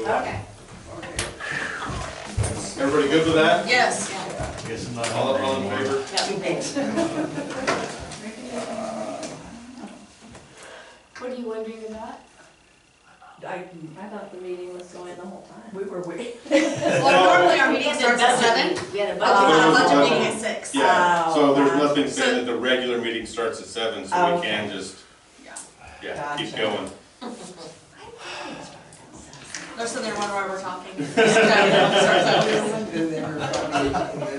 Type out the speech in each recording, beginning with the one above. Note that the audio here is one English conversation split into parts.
Okay. Everybody good with that? Yes. Guess I'm not All in anymore. favor? What are you wondering about? I thought the meeting was going the whole time. We were waiting. Well, normally our meeting starts at 7. We had a Budget budget meeting at 6. Yeah, so there's nothing So- saying that the regular meeting starts at 7, so we can just, yeah, keep Gotcha. going. They're sitting there wondering why we're talking.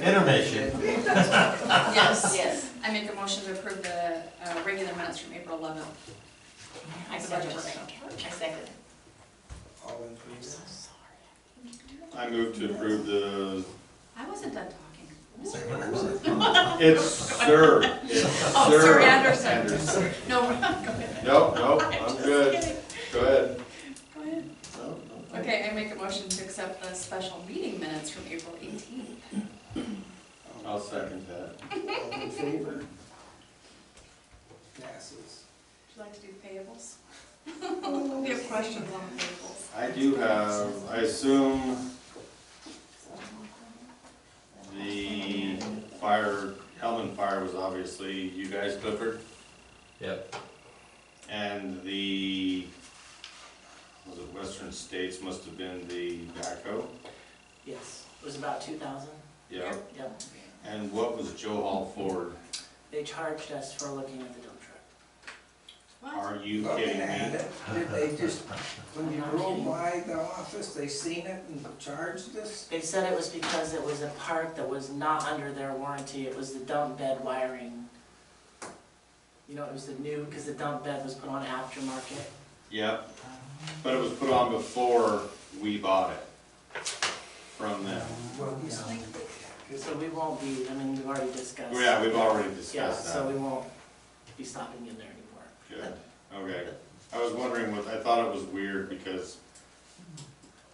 Intermission. Yes. Yes. I make a motion to approve the regular minutes from April 11th. I second it. I second it. All in favor? I move to approve the, I wasn't done talking. it's Sir. It's Oh, Sir Anderson. Anderson. No, go ahead. Nope, I'm good. Go ahead. Go ahead. No, no. Okay, I make a motion to accept the special meeting minutes from April 18th. I'll second that. All in favor? Passes. Would you like to do payables? We have questions on the payables. I do have, I assume the fire, Hellman fire was obviously you guys, Clifford? Yep. And the, was it Western States must have been the backhoe? Yes, it was about 2,000. Yep. Yep. And what was Joe Hall Ford? They charged us for looking at the dump truck. Are you Looking kidding at me? it, did they just, when you drove by the office, they seen it and charged us? They said it was because it was a part that was not under their warranty. It was the dump bed wiring. You know, it was the new, because the dump bed was put on aftermarket. Yep, but it was put on before we bought it from them. Well, yeah. So we won't be, I mean, we've already discussed. Well, yeah, we've already Yeah, discussed so that. we won't be stopping in there anymore. Good, okay. I was wondering, I thought it was weird because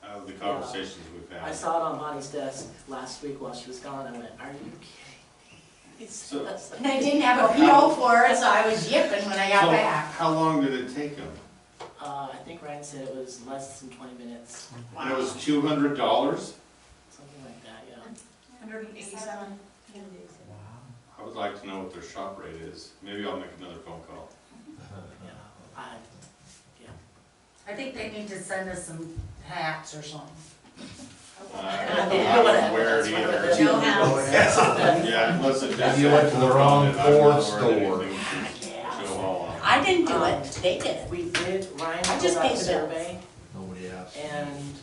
of the conversations we've I had. saw it on Bonnie's desk last week while she was gone. I went, are you kidding me? So- And I didn't have a PO for it, so I was yipping when I got So, back. how long did it take them? I think Ryan said it was less than 20 minutes, And it was $200? something like that, yeah. 187. I would like to know what their shop rate is. Maybe I'll make another phone call. I think they need to send us some hats or something. I don't wear it either. Joe House. Yeah, unless it just. You went to the wrong I don't Ford know store. anything from Joe Hall on. I didn't do it, they did it. We did, Ryan I pulled just out paid a the bills. survey Nobody asked. and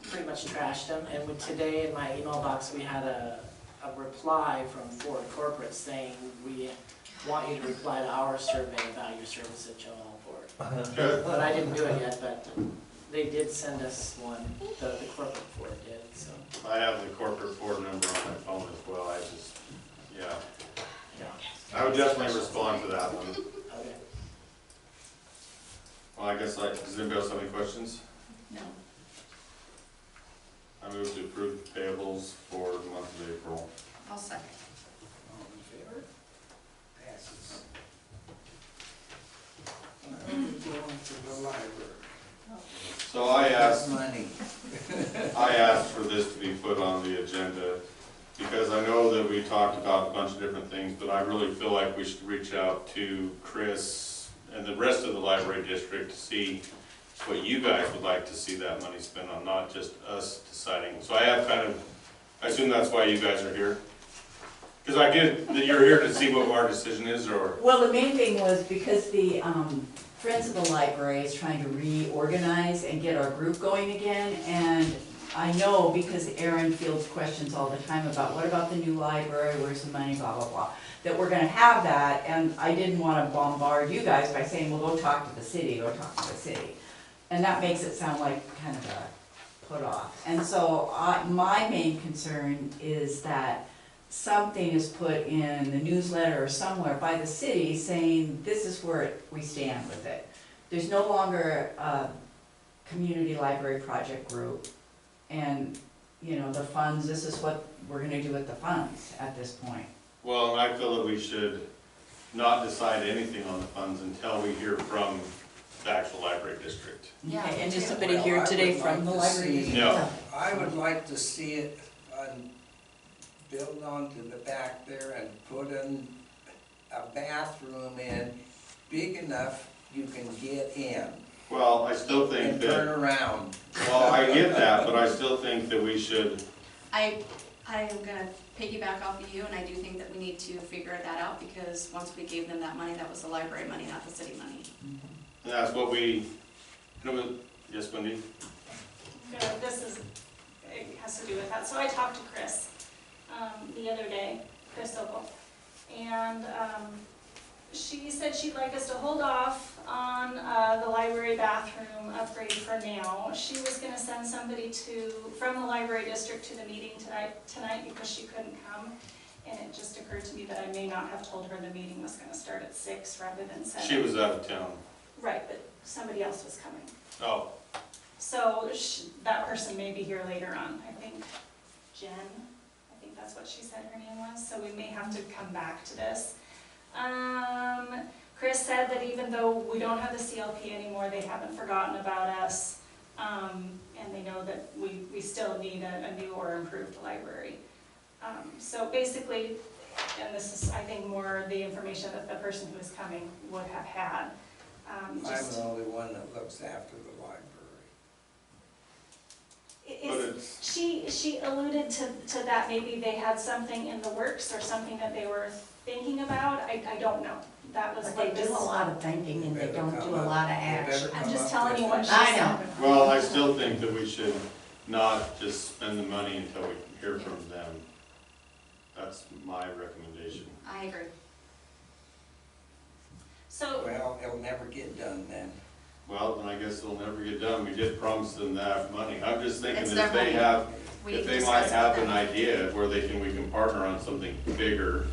pretty much trashed them. And today in my email box, we had a reply from Ford Corporate saying, we want you to reply to our survey about your service at Joe Hall Ford. Good. But I didn't do it yet, but they did send us one, the corporate Ford did, so, I have the corporate Ford number on my phone as well. I just, yeah. yeah. I would definitely respond to that one. Okay. Well, I guess does anybody else have any questions? No. I move to approve the payables for the month of April. I'll second. All in favor? Passes. Now we're going to the library. So I asked Money. for this to be put on the agenda because I know that we talked about a bunch of different things, but I really feel like we should reach out to Chris and the rest of the library district to see what you guys would like to see that money spent on, not just us deciding. So I have I assume that's why you guys are here? Because I get that you're here to see what our decision is, or? Well, the main thing was because the Friends of the Library is trying to reorganize and get our group going again, and I know because Aaron fields questions all the time about what about the new library, where's the money, blah, blah, blah, that we're gonna have that, and I didn't wanna bombard you guys by saying, well, go talk to the city, go talk to the city. And that makes it sound like kind of a put off. And so my main concern is that something is put in the newsletter or somewhere by the city saying this is where we stand with it. There's no longer a community library project group and, you know, the funds, this is what we're gonna do with the funds at this point. Well, I feel that we should not decide anything on the funds until we hear from the actual library district. Yeah. Okay, and is somebody Well, here I today would from the like to library? see- No. I would like to see it built onto the back there and put in a bathroom in big enough you can get in Well, I still think and turn that, around. well, I get that, but I still think that we should, I am gonna piggyback off of you, and I do think that we need to figure that out, because once we gave them that money, that was the library money, not the city money. and that's what we, yes, Wendy? This is, it has to do with that. So I talked to Chris, the other day, Chris Sokol, and, she said she'd like us to hold off on, the library bathroom upgrade for now. She was gonna send somebody from the library district to the meeting tonight because she couldn't come. And it just occurred to me that I may not have told her the meeting was gonna start at 6 rather than 7. She was out of town. Right, but somebody else was coming. Oh, So that person may be here later on, I think Jen, I think that's what she said her name was, so we may have to come back to this. Chris said that even though we don't have the CLP anymore, they haven't forgotten about us, and they know that we still need a new or improved library. So basically, and this is, I think, more the information that the person who is coming would have had. I'm the only one that looks after the library. but it's, She alluded to that, maybe they had something in the works or something that they were thinking about, I don't know. That was But what they this. do a lot of thinking and they don't do a lot of action. I'm just telling you what she I said. know. well, I still think that we should not just spend the money until we hear from them. That's my recommendation. I agree. So, Well, it'll never get done then. Well, then I guess it'll never get done. We did promise them that money. I'm just thinking It's that their if they money. have, We if they discussed might with have them. an idea where we can partner on something bigger,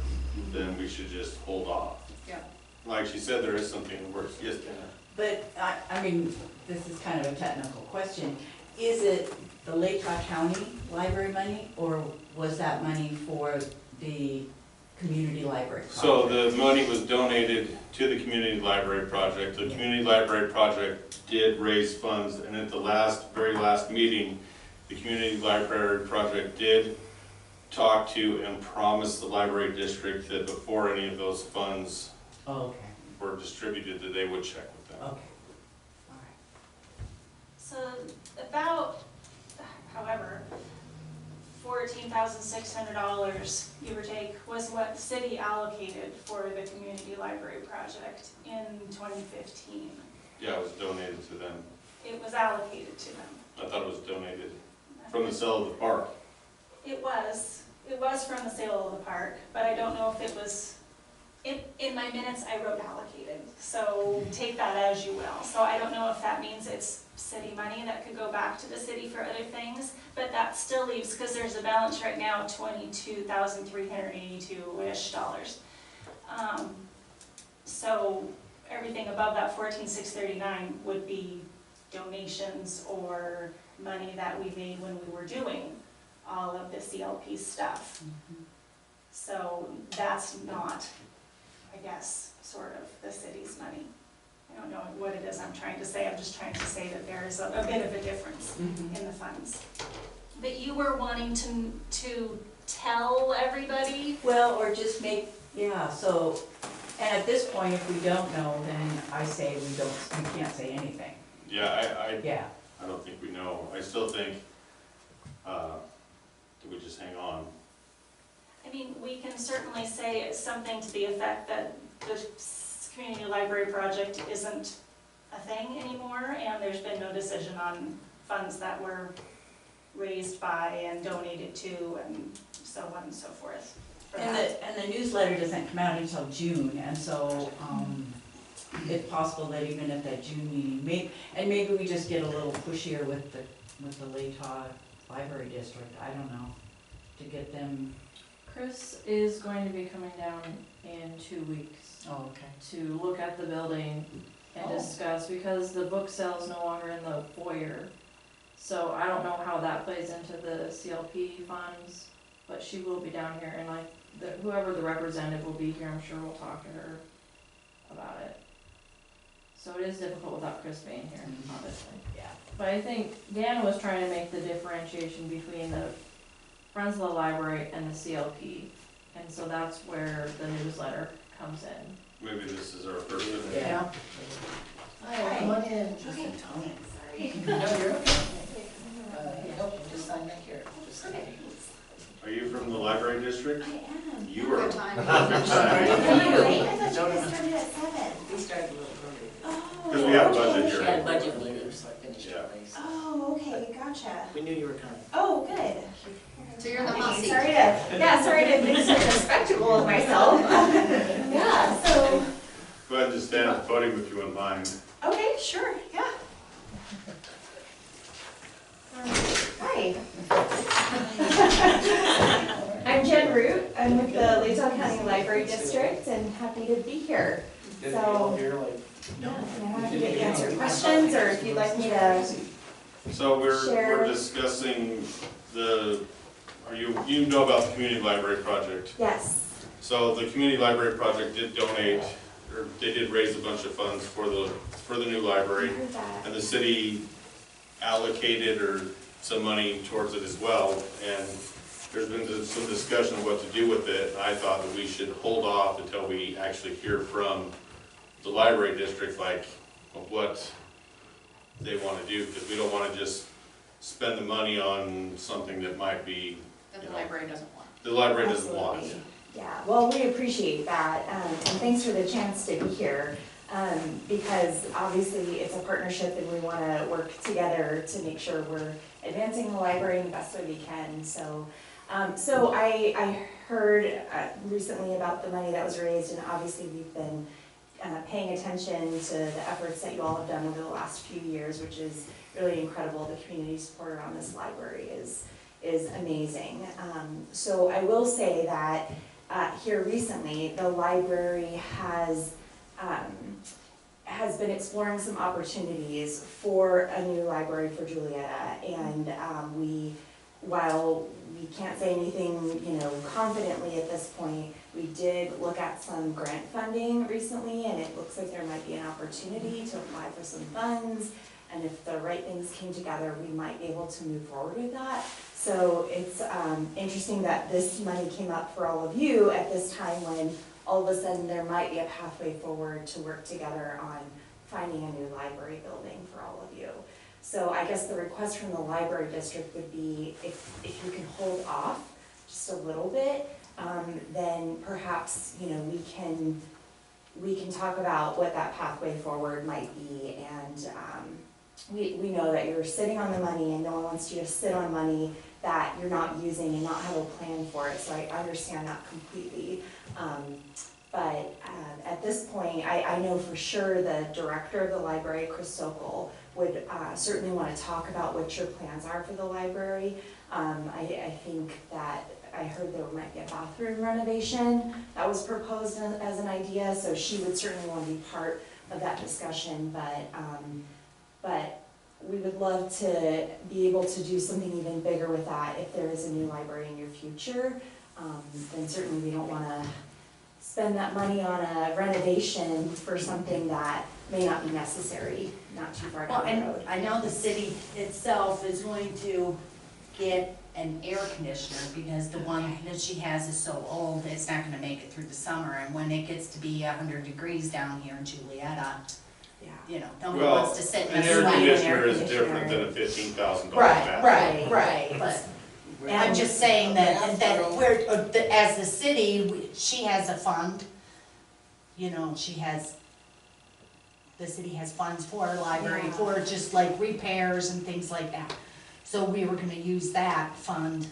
then we should just hold off. Yeah. Like she said, there is something in the works. Yes, Dana? But, I mean, this is kind of a technical question. Is it the Lake County library money, or was that money for the community library project? So the money was donated to the community library project. The community library project did raise funds, and at the very last meeting, the community library project did talk to and promise the library district that before any of those funds Oh, okay, were distributed, that they would check with them. okay, all right. so about, however, $14,600, give or take, was what the city allocated for the community library project in 2015. Yeah, it was donated to them. It was allocated to them. I thought it was donated from the sale of the park. It was from the sale of the park, but I don't know if it was, in my minutes, I wrote allocated, so take that as you will. So I don't know if that means it's city money that could go back to the city for other things, but that still leaves, because there's a balance right now of $22,382-ish. So everything above that $14,639 would be donations or money that we made when we were doing all of the CLP stuff. So that's not, I guess, sort of the city's money. I don't know what it is I'm trying to say, I'm just trying to say that there is a bit of a difference in the funds. But you were wanting to tell everybody? Well, or just make, yeah, so, and at this point, if we don't know, then I say we can't say anything. Yeah, Yeah, I don't think we know. I still think, that we just hang on. I mean, we can certainly say something to the effect that the community library project isn't a thing anymore, and there's been no decision on funds that were raised by and donated to, and so on and so forth. for that. and the newsletter doesn't come out until June, and so, it's possible that even at that June meeting, maybe we just get a little pushier with the Latah Library District, I don't know, to get them, Chris is going to be coming down in 2 weeks oh, okay. to look at the building and Oh. discuss, because the book sale is no longer in the foyer. So I don't know how that plays into the CLP funds, but she will be down here, and whoever the representative will be here, I'm sure we'll talk to her about it. So it is difficult without Chris being here, obviously. Yeah. But I think Dan was trying to make the differentiation between the Friends of the Library and the CLP. And so that's where the newsletter comes in. Maybe this is our first. Yeah. Hi, come on in. Okay. Tony. No, you're okay. Nope, just sign back here. Just sign. Are you from the library district? I am. You are. Good time. Perfect timing. I thought you guys started at 7. We started a little early. Oh. Because we have okay. budget We here. had budget later, so I finished Yeah. early. So Oh, okay, gotcha. we knew you were coming. Oh, good. So you're in the hot seat. Sorry to make such a spectacle of myself. Yeah, so, Go ahead and just stand at the podium if you wouldn't mind. okay, sure, yeah. Hi. I'm Jen Root. I'm with the Latell County Library District and happy to be here. Did So- you all hear like? Yeah, I'm happy to answer questions or if you'd like me to. So Share. we're discussing you know about the community library project. Yes. So the community library project did donate, or they did raise a bunch of funds for the new library. I heard that. And the city allocated some money towards it as well. And there's been some discussion of what to do with it. And I thought that we should hold off until we actually hear from the library district, like what they want to do, because we don't want to just spend the money on something that might be, That the library doesn't want. the library doesn't want. Absolutely. Yeah, well, we appreciate that, and thanks for the chance to be here, because obviously it's a partnership and we want to work together to make sure we're advancing the library in the best way we can, so. So I heard recently about the money that was raised, and obviously we've been paying attention to the efforts that you all have done over the last few years, which is really incredible. The community support around this library is amazing. So I will say that here recently, the library has been exploring some opportunities for a new library for Juliaetta, and while we can't say anything, confidently at this point, we did look at some grant funding recently, and it looks like there might be an opportunity to apply for some funds. And if the right things came together, we might be able to move forward with that. So it's interesting that this money came up for all of you at this time when all of a sudden there might be a pathway forward to work together on finding a new library building for all of you. So I guess the request from the library district would be if you can hold off just a little bit, then perhaps, we can talk about what that pathway forward might be. And we know that you're sitting on the money and no one wants you to sit on money that you're not using and not have a plan for it, so I understand that completely. But at this point, I know for sure the director of the library, Chris Sokol, would certainly want to talk about what your plans are for the library. I think that I heard there might be a bathroom renovation that was proposed as an idea, so she would certainly want to be part of that discussion, but we would love to be able to do something even bigger with that if there is a new library in your future. Then certainly we don't want to spend that money on a renovation for something that may not be necessary, not too far Well, down the and road. I know the city itself is going to get an air conditioner because the one that she has is so old, it's not gonna make it through the summer. And when it gets to be 100 degrees down here in Juliaetta, Yeah. nobody wants to sit in An the air sun. conditioner is different than a $15,000 Right, bathroom. right, but I'm just saying that we're, as the city, she has a fund, the city has funds for our library, Yeah. for just like repairs and things like that. So we were gonna use that fund,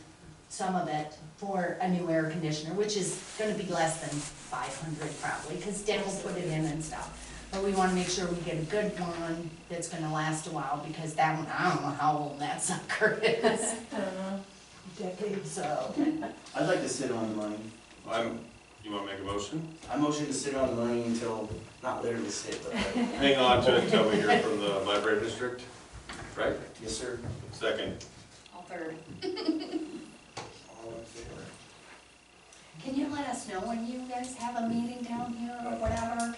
some of it, for a new air conditioner, which is gonna be less than 500 probably, cause Dick will put it in and stuff. But we wanna make sure we get a good one that's gonna last a while, because that one, I don't know how old that sucker is. I don't know. Decades, so. I'd like to sit on the money. You wanna make a motion? I motion to sit on the money until, not literally sit, but like, Hang on to it until we hear from the library district, right? yes, sir. Second. All third. All in favor? Can you let us know when you guys have a meeting down here or whatever?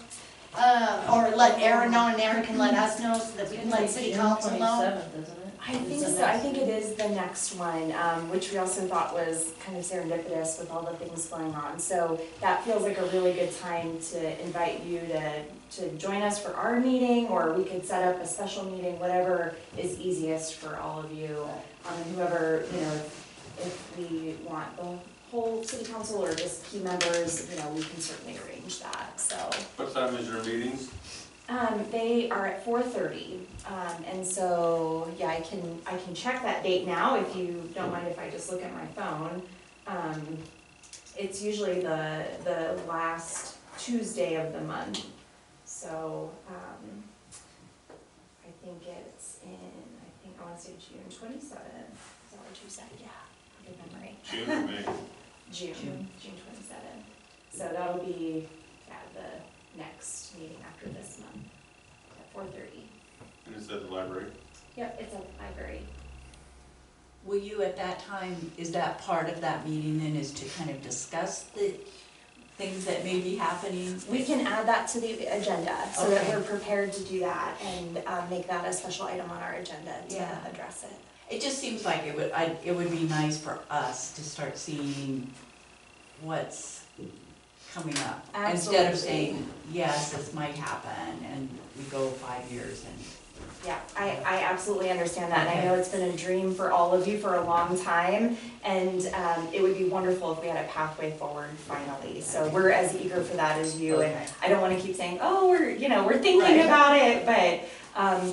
Or let Aaron know, and Aaron can let us know, so that we can let city council know. 27th, isn't it? I think so, I think it is the next one, which we also thought was kind of serendipitous with all the things going on. So that feels like a really good time to invite you to join us for our meeting, or we could set up a special meeting, whatever is easiest for all of you. And whoever, you know, if we want the whole city council or just key members, you know, we can certainly arrange that, so. What time is your meetings? They are at 4:30, and so, yeah, I can check that date now if you don't mind if I just look at my phone. It's usually the last Tuesday of the month, so, I think it's I wanna say June 27th, is that what you said? Yeah, good memory. June or May? June 27th, so that'll be, yeah, the next meeting after this month at 4:30. And it's at the library? Yep, it's at the library. Will you at that time, is that part of that meeting then, is to kind of discuss the things that may be happening? We can add that to the agenda so that Okay. we're prepared to do that and make that a special item on our agenda to Yeah. address it. It just seems like it would be nice for us to start seeing what's coming up. Instead of Absolutely. saying, yes, this might happen, and we go 5 years and. Yeah, I absolutely understand that, and I know it's been a dream for all of you for a long time, and it would be wonderful if we had a pathway forward finally. So we're as eager for that as you, and I don't want to keep saying, oh, we're thinking Right. about it,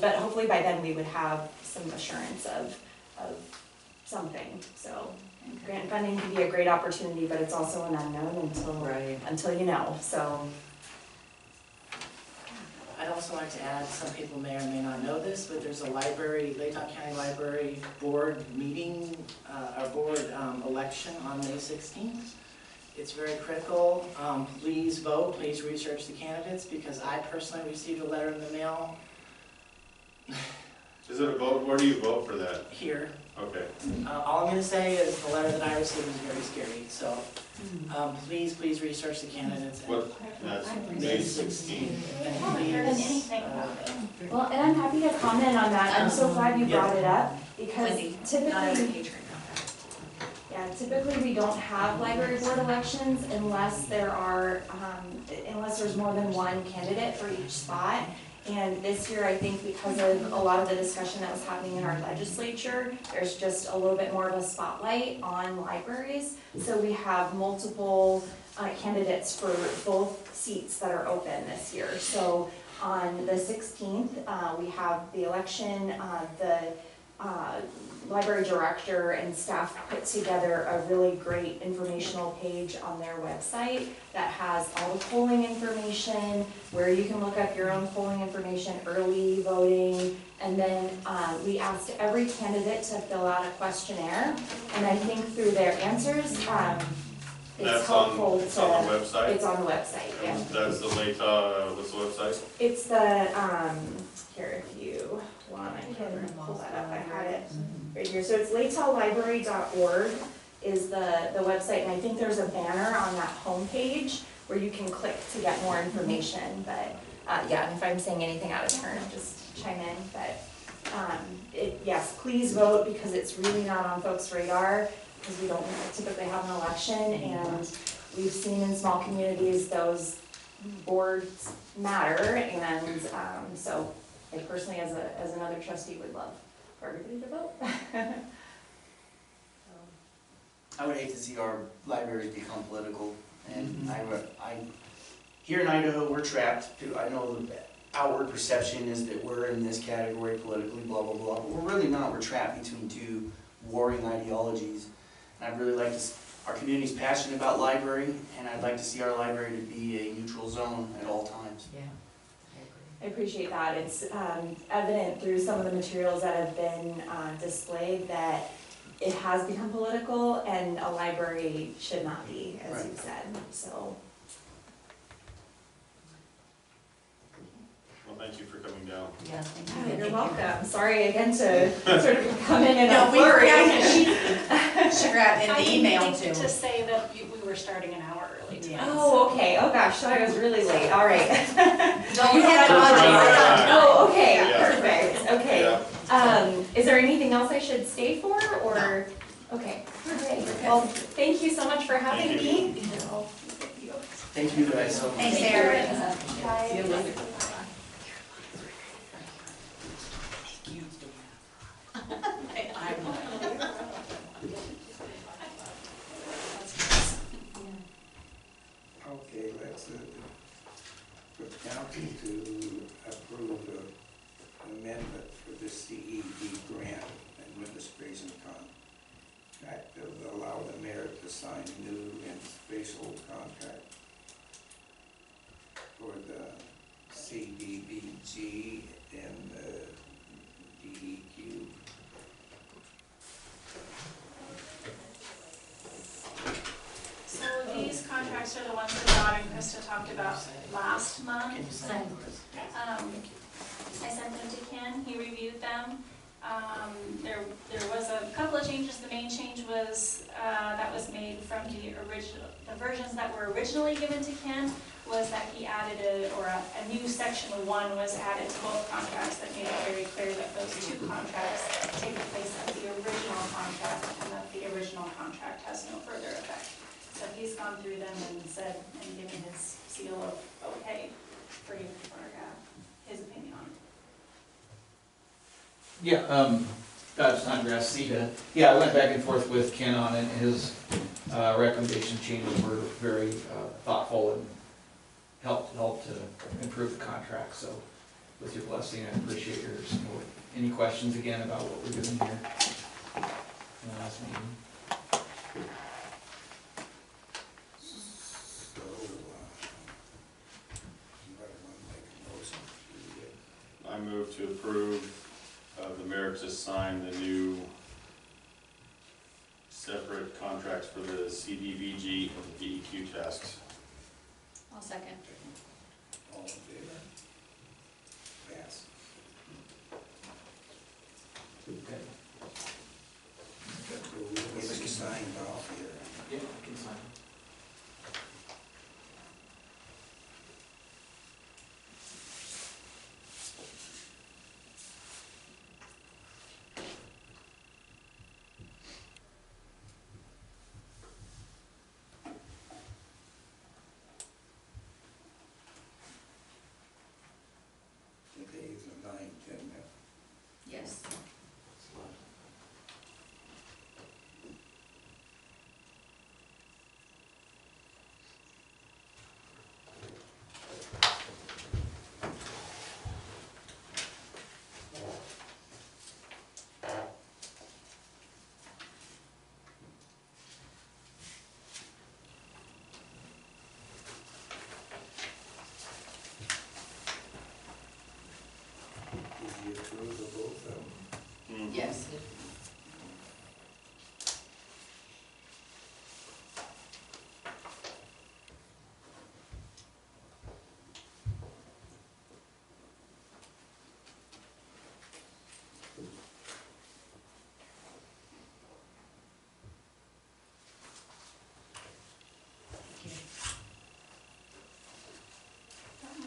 but hopefully by then we would have some assurance of something. So grant funding can be a great opportunity, but it's also an unknown until you know. So. I'd also like to add, some people may or may not know this, but there's a library, Latah County Library Board meeting, our board election on May 16th. It's very critical. Please vote, please research the candidates, because I personally received a letter in the mail Is it a vote, where do you vote for that? here. Okay. All I'm gonna say is the letter that I received was very scary, so please research the candidates. What, that's May 16th. And Haven't please, heard anything about it. Well, and I'm happy to comment on that. I'm so glad you brought it up, because typically we don't have library board elections unless unless there's more than one candidate for each spot. And this year, I think because of a lot of the discussion that was happening in our legislature, there's just a little bit more of a spotlight on libraries. So we have multiple candidates for both seats that are open this year. So on the 16th, we have the election. The library director and staff put together a really great informational page on their website that has all the polling information, where you can look up your own polling information, early voting, and then we asked every candidate to fill out a questionnaire, and I think through their answers, it's helpful It's on the website? It's on the website, yeah. And that's the Latah, what's the website? It's the, here, if you want, I can pull that up, I had it right here. So it's latahlibrary.org is the website, and I think there's a banner on that homepage where you can click to get more information, but, yeah, and if I'm saying anything out of turn, just chime in, but, yes, please vote, because it's really not on folks' radar, because we don't typically have an election, and we've seen in small communities those boards matter, and so I personally, as another trustee, would love for everybody to vote. I would hate to see our libraries become political, and I here in Idaho, we're trapped. I know the outward perception is that we're in this category politically, blah, blah, blah, but we're really not. We're trapped between two warring ideologies. And I'd really like to, our community's passionate about library, and I'd like to see our library to be a neutral zone at all times. Yeah. I appreciate that. It's evident through some of the materials that have been displayed that it has become political, and a library should not be, as Right. you said, so. Well, thank you for coming down. Yeah, thank you. You're welcome. Sorry again to sort of come in and No, we were flurry. Sugar out in I the didn't email think too. to say that we were starting an hour early late. Yeah. Oh, okay, oh gosh, so I was really late, all right. Don't have to. Oh, okay, Yeah. perfect, okay. Yeah. Is there anything else I should stay for, or? Okay, great. Well, thank you so much for having Thank me. Thank you guys so much. Thanks, Erin. Bye. See you later. Okay, let's, put council to approve the amendment for the CED grant administration contract that will allow the mayor to sign new and special contract for the CDBG and the DEQ. So these contracts are the ones that Rod and Krista talked about last month. I sent them to Ken, he reviewed them. There was a couple of changes. The main change was, that was made from the versions that were originally given to Ken, was that he added a new section 1 was added to both contracts that made it very clear that those two contracts take the place of the original contract, and that the original contract has no further effect. So he's gone through them and said, and given his seal of okay for you, for his opinion on it. Yeah, Dodge Snodgrass, CEDA. Yeah, I went back and forth with Ken on it, and his recommendation changes were very thoughtful and helped to improve the contract, so with your blessing, I appreciate your support. Any questions again about what we're doing here in the last meeting? So, anybody want to make a motion to I move to approve the mayor to sign the new separate contracts for the CDBG and the DEQ tasks. I'll second. all in favor? Pass. Okay. We'll get you signed off here. Yeah, I can sign. The days are 9, 10 minutes. Yes. Did you approve of both of them? Yes.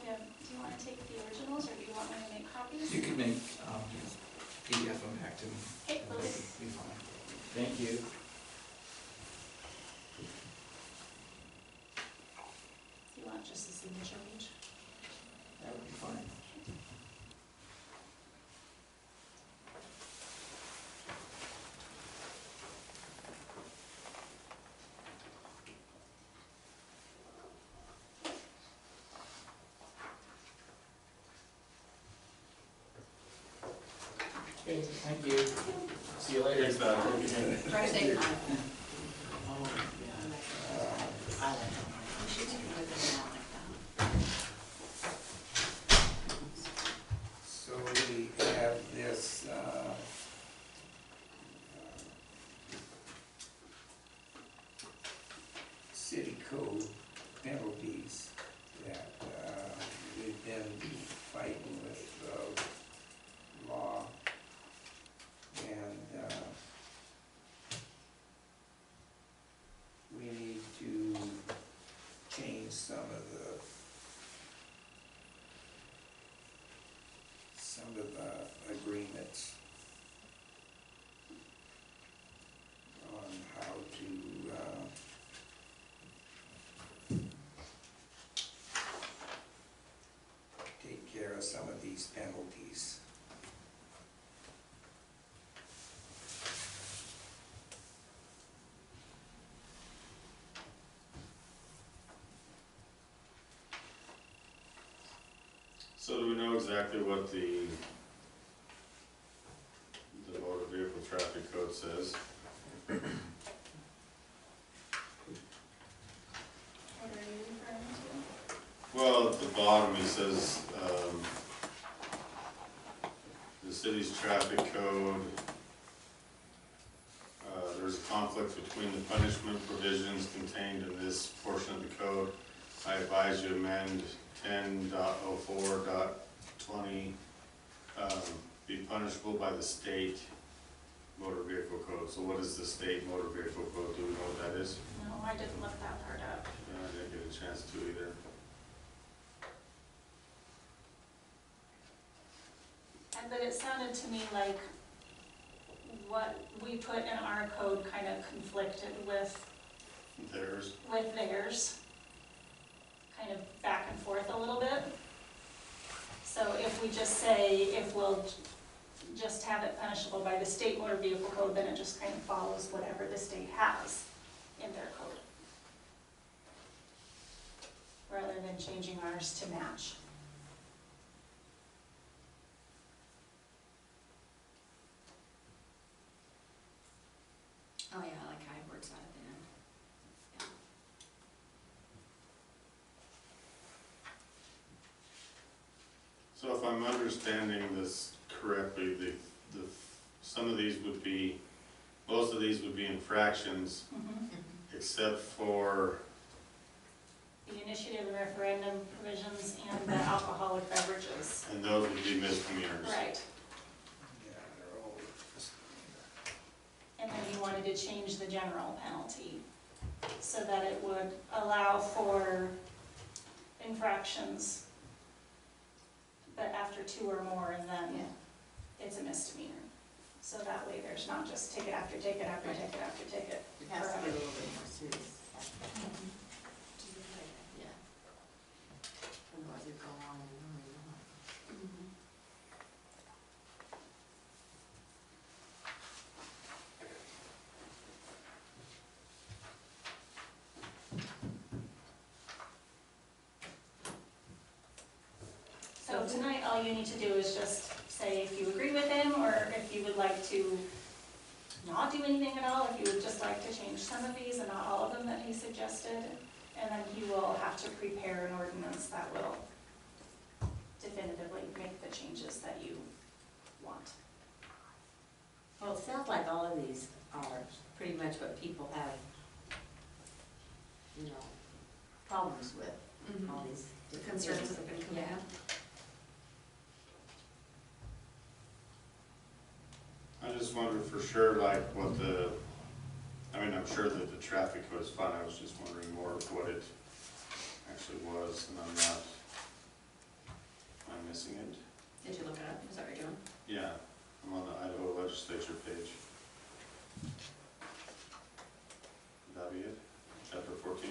Do you want to take the originals, or do you want me to make copies? You can make PDF them back to me. Okay, will do. Be fine. Thank you. Do you want just a signature page? That would be fine. Okay, thank you. See you later. Thanks, Matt. Try to stay on. Oh, yeah. I like that. So we have this, city code penalties that, we've been fighting with the law. And, So do we know exactly what the motor vehicle traffic code says? What are you referring to? Well, at the bottom, it says, the city's traffic code, there's a conflict between the punishment provisions contained in this portion of the code. I advise you amend 10.04.20, be punishable by the state motor vehicle code. So what is the state motor vehicle code? Do we know what that is? No, I didn't look that part up. Yeah, I didn't get a chance to either. But it sounded to me like what we put in our code kind of conflicted with Theirs. theirs. Kind of back and forth a little bit. So if we just say, if we'll just have it punishable by the state motor vehicle code, then it just kind of follows whatever the state has in their code. Rather than changing ours to match. Oh, yeah, I like how it works out at the end. So if I'm understanding this correctly, some of these would be, most of these would be infractions, except for, The initiative and referendum provisions and the alcoholic beverages. and those would be misdemeanors. Right, Yeah, they're all just, and then he wanted to change the general penalty so that it would allow for infractions, but after 2 or more, and then it's a misdemeanor. So that way there's not just ticket after ticket after ticket after ticket. It has to be a little bit more serious. Yeah. Otherwise it'd go on and on and on. So tonight, all you need to do is just say if you agree with him, or if you would like to not do anything at all, if you would just like to change some of these and not all of them that he suggested. And then he will have to prepare an ordinance that will definitively make the changes that you want. Well, it sounds like all of these are pretty much what people have, you know, problems with, all these The different concerns things. that have been coming Yeah. up. I just wondered for sure, like, what I'm sure that the traffic code is fine, I was just wondering more of what it actually was, and I'm missing it. Did you look it up? Is that what you're doing? Yeah, I'm on the Idaho legislature page. Would that be it? Chapter 14?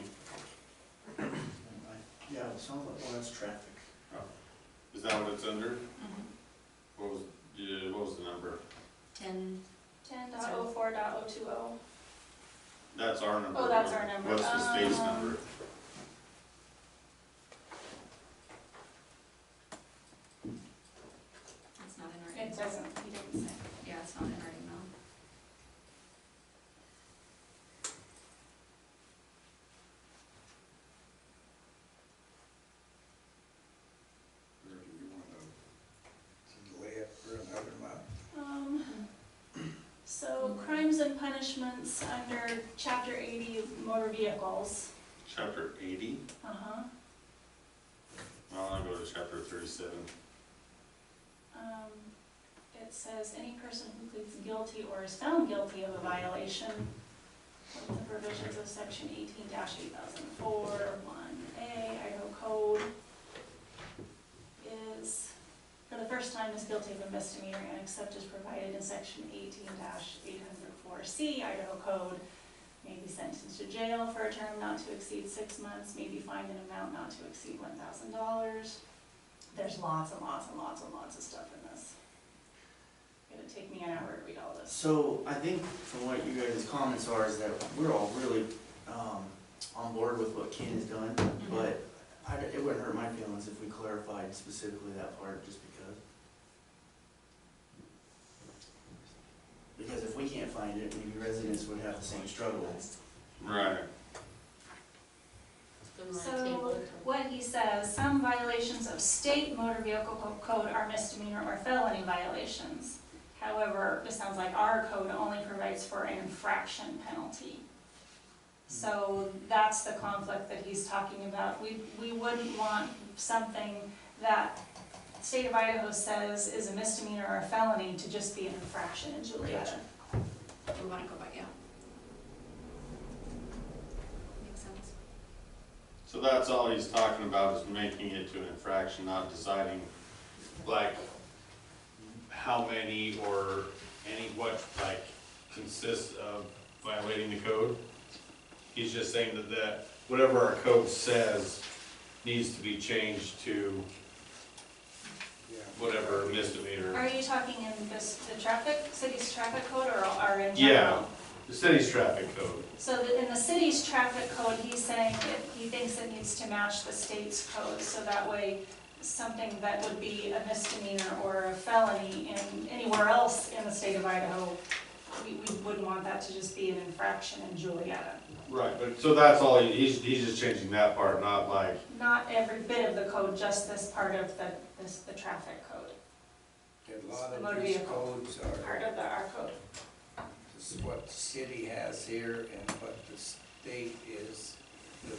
Yeah, it sounds like, well, that's traffic. Is that what it's under? What was the number? 10, 10.04.020. That's our number. Oh, that's our number. What's the state's number? it's not in our It email. doesn't, he didn't say. Yeah, it's not in our email. or do you want to delay it for another month? So crimes and punishments under chapter 80 motor vehicles. Chapter 80? Uh-huh. Well, I'll go to chapter 37. It says any person who pleads guilty or is found guilty of a violation of the provisions of section 18-8004, 1A, Idaho Code, is, for the first time, is guilty of a misdemeanor and except as provided in section 18-804C, Idaho Code, may be sentenced to jail for a term not to exceed 6 months, may be fined an amount not to exceed $1,000. There's lots and lots and lots and lots of stuff in this. It'd take me an hour to read all this. So I think from what you guys' comments are is that we're all really on board with what Ken has done, but It wouldn't hurt my feelings if we clarified specifically that part, just because. Because if we can't find it, maybe residents would have the same struggle. Right. So what he says, some violations of state motor vehicle code are misdemeanor or felony violations. However, it sounds like our code only provides for an infraction penalty. So that's the conflict that he's talking about. We wouldn't want something that the state of Idaho says is a misdemeanor or a felony to just be an infraction in Juliaetta. We wanna go by, yeah. Makes sense. So that's all he's talking about, is making it to an infraction, not deciding like how many or what like consists of violating the code. He's just saying that whatever our code says needs to be changed to whatever misdemeanor. Are you talking in the traffic, city's traffic code or in general? Yeah, the city's traffic code. So in the city's traffic code, he's saying he thinks it needs to match the state's code, so that way something that would be a misdemeanor or a felony in anywhere else in the state of Idaho, we wouldn't want that to just be an infraction in Juliaetta. Right, but so that's all, he's just changing that part, not like, Not every bit of the code, just this part of the traffic code, A lot The motor of these vehicle codes part are, of our code. this is what the city has here and what the state does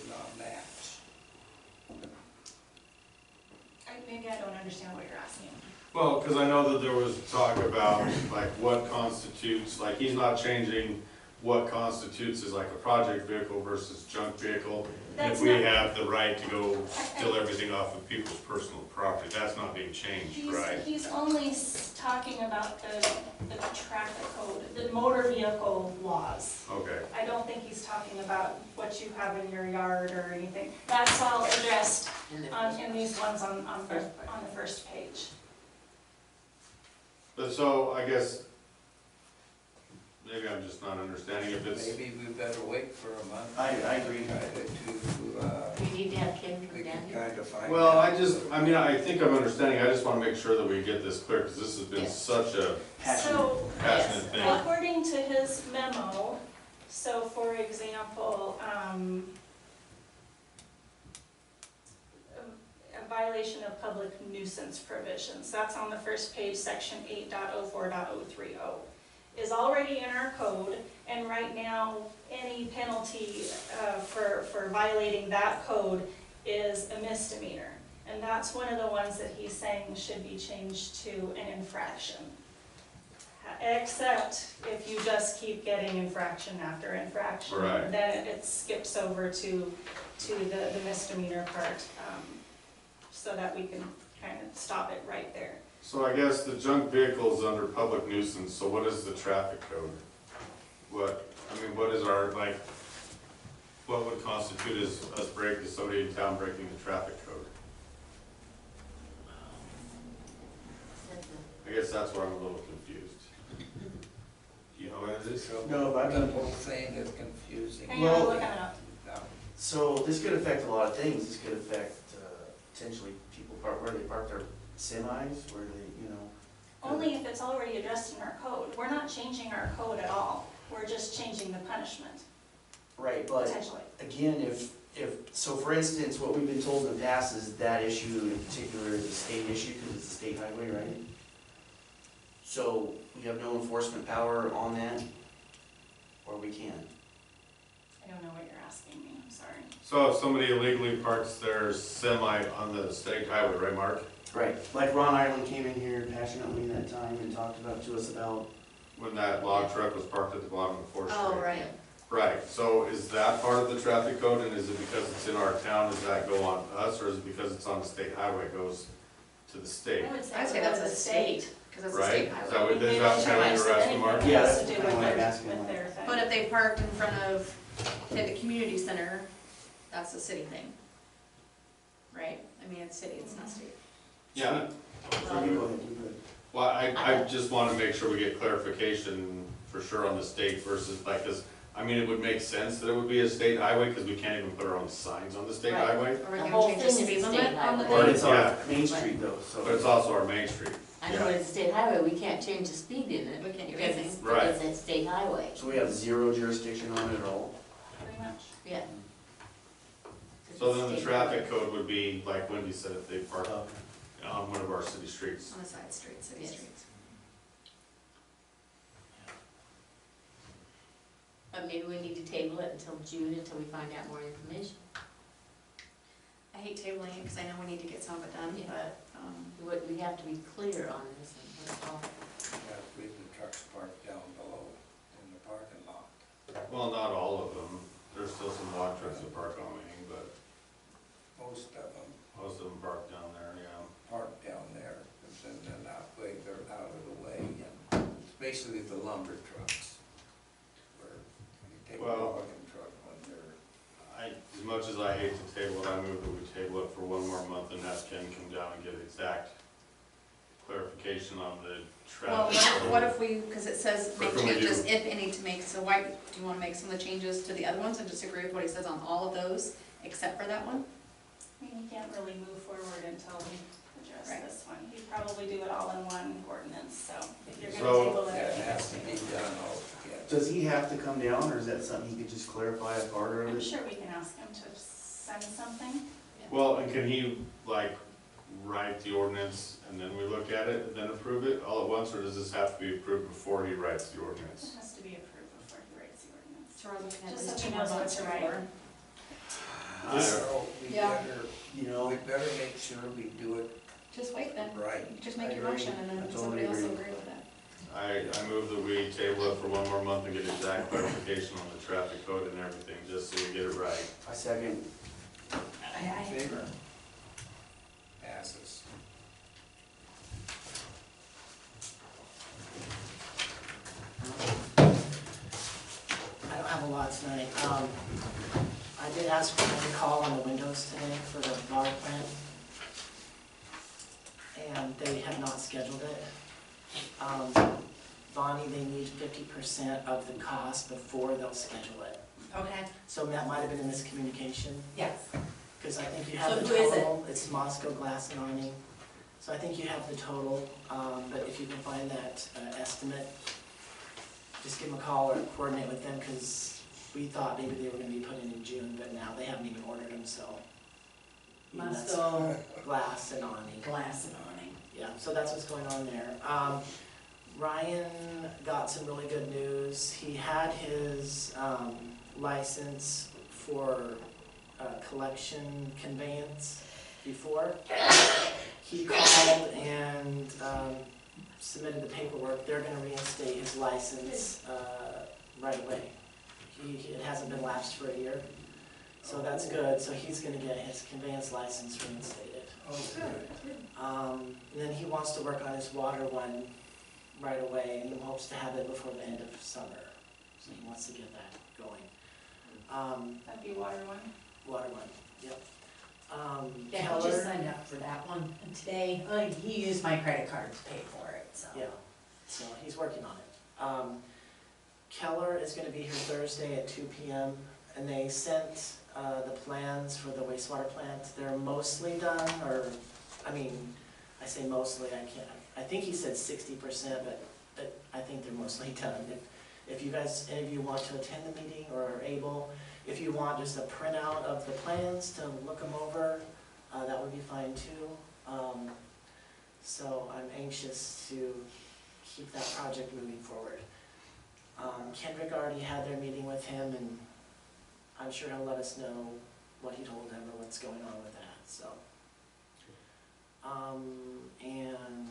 not match. Maybe I don't understand what you're asking. well, because I know that there was talk about like what constitutes, like he's not changing what constitutes as like a project vehicle versus junk vehicle. And if That's we not- have the right to go steal everything off of people's personal property, that's not being changed, right? He's only talking about the traffic code, the motor vehicle laws. Okay, I don't think he's talking about what you have in your yard or anything. That's all addressed in these ones on the first page. but so I guess, maybe I'm just not understanding if it's, Maybe we better wait for a month. I agree. We need to have Kim We come can down here. kind of find well, out. I think I'm understanding, I just want to make sure that we get this clear, because this has been Yes. such a So, passionate thing. according to his memo, so for example, a violation of public nuisance provisions, that's on the first page, section 8.04.030, is already in our code, and right now, any penalty for violating that code is a misdemeanor. And that's one of the ones that he's saying should be changed to an infraction. Except if you just keep getting infraction after infraction, Right. then it skips over to the misdemeanor part, so that we can kind of stop it right there. So I guess the junk vehicle is under public nuisance, so what is the traffic code? What is our, like, what would constitute as us somebody in town breaking the traffic code? I guess that's where I'm a little confused. You know what it is? So No, but the whole thing is confusing. Hang on, Well- I'm looking it up. No. So this could affect a lot of things. This could affect potentially people where they park their semis, where they, you know. Only if it's already addressed in our code. We're not changing our code at all. We're just changing the punishment, Right, but potentially. again, so for instance, what we've been told in the past is that issue in particular is a state issue because it's a state highway, right? So we have no enforcement power on that, or we can. I don't know what you're asking me, I'm sorry. So if somebody illegally parks their semi on the state highway, right, Mark? Right, like Ron Island came in here passionately that time and talked to us about. When that log truck was parked at the bottom of Fourth Street? Oh, right. Right, so is that part of the traffic code, and is it because it's in our town, does that go on us, or is it because it's on the state highway, it goes to the state? I would say I'd say that's a state, because that's a Right? state Is highway. that what, is that kind of what you're asking, Mark? Yeah, Has that's to do kind of with what I'm their, asking. with their thing. But if they parked in front of, say, the community center, that's a city thing. Right? I mean, it's city, it's not state. Yeah, So you go ahead, you go ahead. well, I just want to make sure we get clarification for sure on the state versus, like, 'cause I mean, it would make sense that it would be a state highway, because we can't even put our own signs on the state Right. highway. Are we The gonna whole change the thing is speed a limit state on the highway. But it's Yeah. on Main Street though, so. But it's also our main street. I know it's a state highway, we can't change the speed in it. We can't do because anything. it's- Right. Because it's state highway, So we have zero jurisdiction on it at all? Pretty much. yeah. So then the traffic code would be, like Wendy said, if they park on one of our city streets. On the side street, city Yes. streets. But maybe we need to table it until June, until we find out more information. I hate tabling it because I know we need to get some of it done, Yeah. but, We have to be clear on this and what it's all. Yeah, leave the trucks parked down below in the parking lot. Well, not all of them. There's still some log trucks that park on Main, but Most of them most of them park down there, yeah. park down there, and then that way they're out of the way. And it's basically the lumber trucks, where you take a Well- logging truck when they're, As much as I hate to table it, I move that we table it for one more month and have Ken come down and get exact clarification on the well, traffic. what if we, because it says make What can we changes, do? if any, to make, so why, do you wanna make some of the changes to the other ones and just agree with what he says on all of those, except for that one? I mean, you can't really move forward until we address Right. this one. He'd probably do it all in one ordinance, so if you're So- gonna table it. that I think has to it's be done all together. Does he have to come down, or is that something he could just clarify as part of I'm it? sure we can ask him to send something. Well, and can he, like, write the ordinance and then we look at it and then approve it all at once, or does this have to be approved before he writes the It ordinance? has to be approved before he writes the ordinance. So we're looking at Just least so 2 he more knows what months to or write. more. So we Yeah. better, You know, we better make sure we do it Just wait then, right. just I make your agree. motion and I then totally somebody else will agree. agree with it. I move that we table it for one more month and get exact clarification on the traffic code and everything, just so we get it right. I second. Favor? Passes. I don't have a lot tonight. I did ask for a call on the windows today for the power plant. And they have not scheduled it. Bonnie, they need 50% of the cost before they'll schedule it. Okay. So that might have been a miscommunication, Yes. because I think you have So the who is it? total. It's Moscow Glass and Awning. So I think you have the total, but if you can find that estimate, just give them a call or coordinate with them, because we thought maybe they were gonna be put in June, but now they haven't even ordered them, so. That's Moscow Glass and Awning. glass and awning. Yeah, so that's what's going on there. Ryan got some really good news. He had his license for collection conveyance before. He called and submitted the paperwork. They're gonna reinstate his license right away. It hasn't been lapsed for a year, so that's good. So he's gonna get his conveyance license reinstated. Oh, good. And then he wants to work on his water one right away and hopes to have it before the end of summer. So he wants to get that going. That'd be water one. Water one, yep. Yeah, he just Keller, signed up for that one today. He used my credit card to pay for it, so. yeah, so he's working on it. Keller is gonna be here Thursday at 2 p.m. and they sent the plans for the wastewater plant. They're mostly done, or, I mean, I say mostly, I think he said 60%, but I think they're mostly done. If you guys, any of you want to attend the meeting or are able, if you want just a printout of the plans to look them over, that would be fine too. So I'm anxious to keep that project moving forward. Kendrick already had their meeting with him, and I'm sure he'll let us know what he told them or what's going on with that, so. And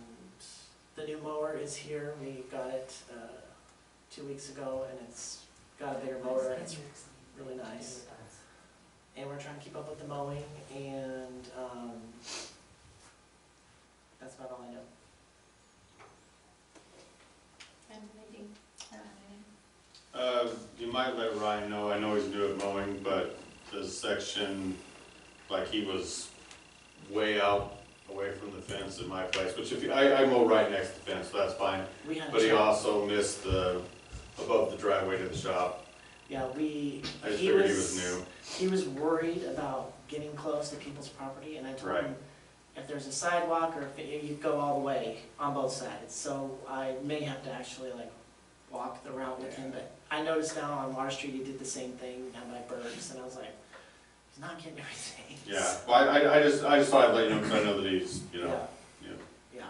the new mower is here. We got it 2 weeks ago, and it's got a bigger motor, and it's really nice. And we're trying to keep up with the mowing, and that's about all I know. And anything? You might let Ryan know, I know he's new at mowing, but the section, like he was way out away from the fence at my place, which I mow right next to the fence, so that's fine. We had a But he chat. also missed above the driveway to the shop. Yeah, I just figured he was new. he was worried about getting close to people's property, and I told Right. him, if there's a sidewalk, or if you go all the way on both sides, so I may have to actually like walk the route with him, but I noticed now on Water Street, he did the same thing down by Burke's, and I was like, he's not getting everything. Yeah, well, I just thought I'd let you know, because I know that he's, you know, Yeah. yeah. Yeah,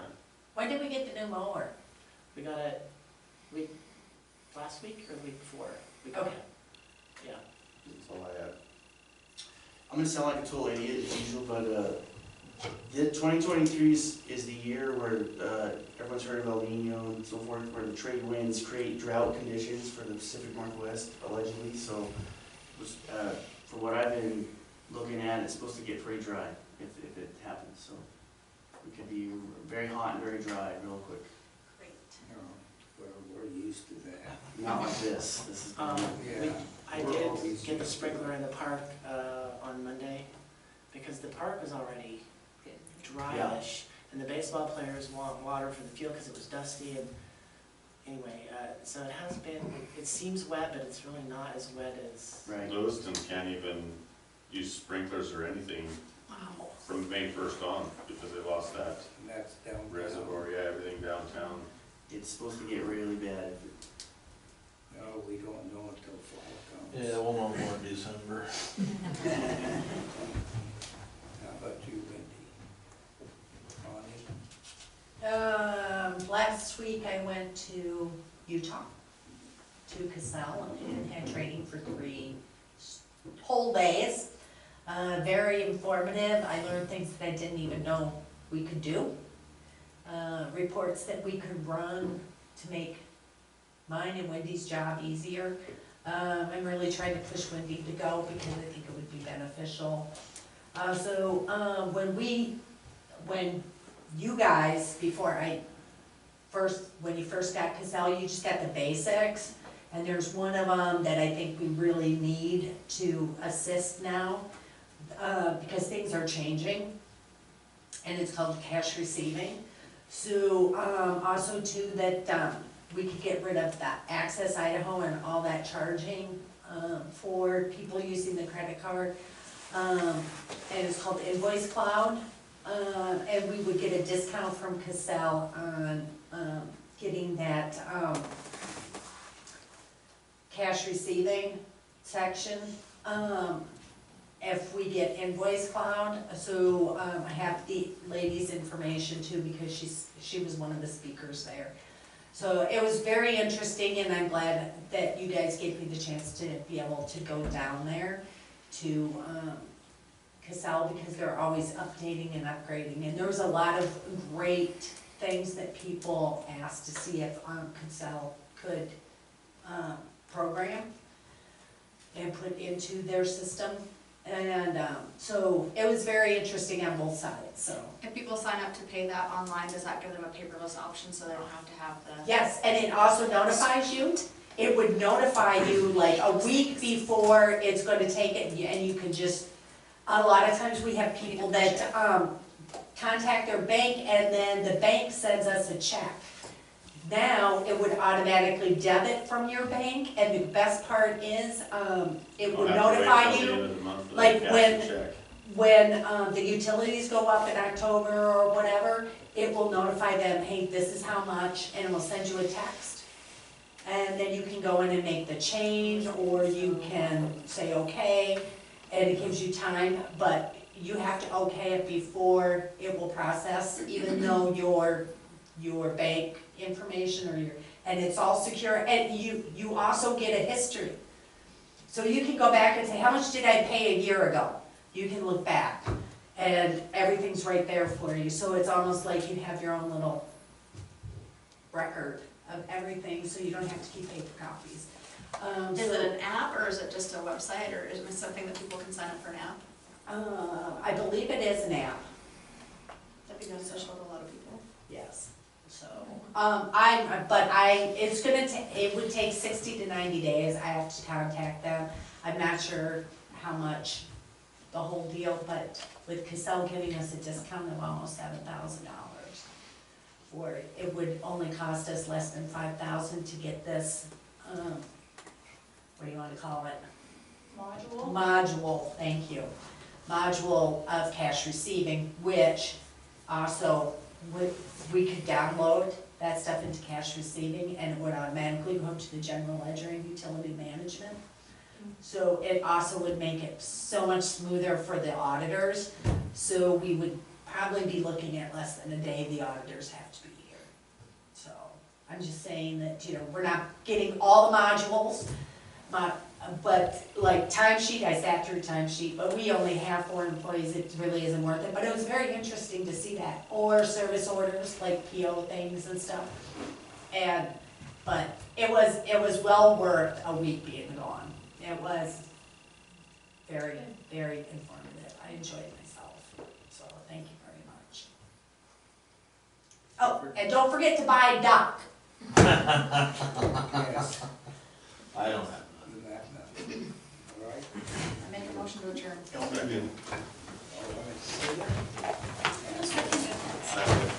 When did we get the new mower? we got it last week or the week before, we got Okay. it, yeah. That's all I had. I'm gonna sound like a total idiot as usual, but, the 2023 is the year where, everyone's heard of El Nino and so forth, where the trade winds create drought conditions for the Pacific Northwest allegedly, so, for what I've been looking at, it's supposed to get pretty dry if it happens, so. It could be very hot and very dry real quick. Great. No, we're used to that. Not like this, this is. We, Yeah. I We're did always get used the to sprinkler it. in the park, on Monday, because the park was already Yeah. dryish, and the baseball players want water for the field because it was dusty, and anyway, so it has been, it seems wet, but it's really not as wet as. Right. Lewiston can't even use sprinklers or anything Wow. from May 1st on, because they lost that And that's down. reservoir, yeah, everything downtown. It's supposed to get really bad. No, we don't know until fall comes. Yeah, we'll know more in December. How about you, Wendy? Connie? Last week I went to Utah, to Casell, and had training for 3 whole days. Very informative. I learned things that I didn't even know we could do. Reports that we could run to make mine and Wendy's job easier. I'm really trying to push Wendy to go because I think it would be beneficial. When you guys, when you first got Casell, you just got the basics. And there's one of them that I think we really need to assist now, because things are changing. And it's called cash receiving. So, also too, that, we could get rid of that Access Idaho and all that charging, for people using the credit card. And it's called Invoice Cloud. And we would get a discount from Casell on, getting that, cash receiving section. If we get Invoice Cloud, so, I have the lady's information too, because she was one of the speakers there. So it was very interesting, and I'm glad that you guys gave me the chance to be able to go down there to, Casell, because they're always updating and upgrading, and there was a lot of great things that people asked to see if, Casell could, program and put into their system. And, so it was very interesting on both sides, so. If people sign up to pay that online, does that give them a paperless option so they don't have to have the? Yes, and it also notifies you. It would notify you like a week before it's gonna take it, and you can just, a lot of times we have people that, contact their bank, and then the bank sends us a check. Now, it would automatically debit from your bank, and the best part is, it would notify you, like when the utilities go up in October or whatever, it will notify them, hey, this is how much, and it will send you a text. And then you can go in and make the change, or you can say okay, and it gives you time, but you have to okay it before it will process, even though your bank information or and it's all secure, and you also get a history. So you can go back and say, how much did I pay a year ago? You can look back, and everything's right there for you. So it's almost like you have your own little record of everything, so you don't have to keep paper copies. Is it an app, or is it just a website, or is it something that people can sign up for an app? I believe it is an app. That'd be beneficial to a lot of people. Yes. So, it would take 60 to 90 days. I have to contact them. I'm not sure how much the whole deal, but with Casell giving us a discount of almost $7,000 for it, it would only cost us less than $5,000 to get this, what do you wanna call it? Module? Module, thank you. Module of cash receiving, which also we could download that stuff into cash receiving and it would automatically go to the general ledger and utility management. So it also would make it so much smoother for the auditors. So we would probably be looking at less than a day the auditors have to be here. So I'm just saying that, we're not getting all the modules, but like timesheet, I sat through timesheet, but we only have 4 employees, it really isn't worth it. But it was very interesting to see that, or service orders, like PO things and stuff. But it was well worth a week being gone. It was very, very informative. I enjoyed myself, so thank you very much. Oh, and don't forget to buy a duck. Yes, I don't have you have nothing. All right. I make a motion to adjourn. Second. All in favor? And Second.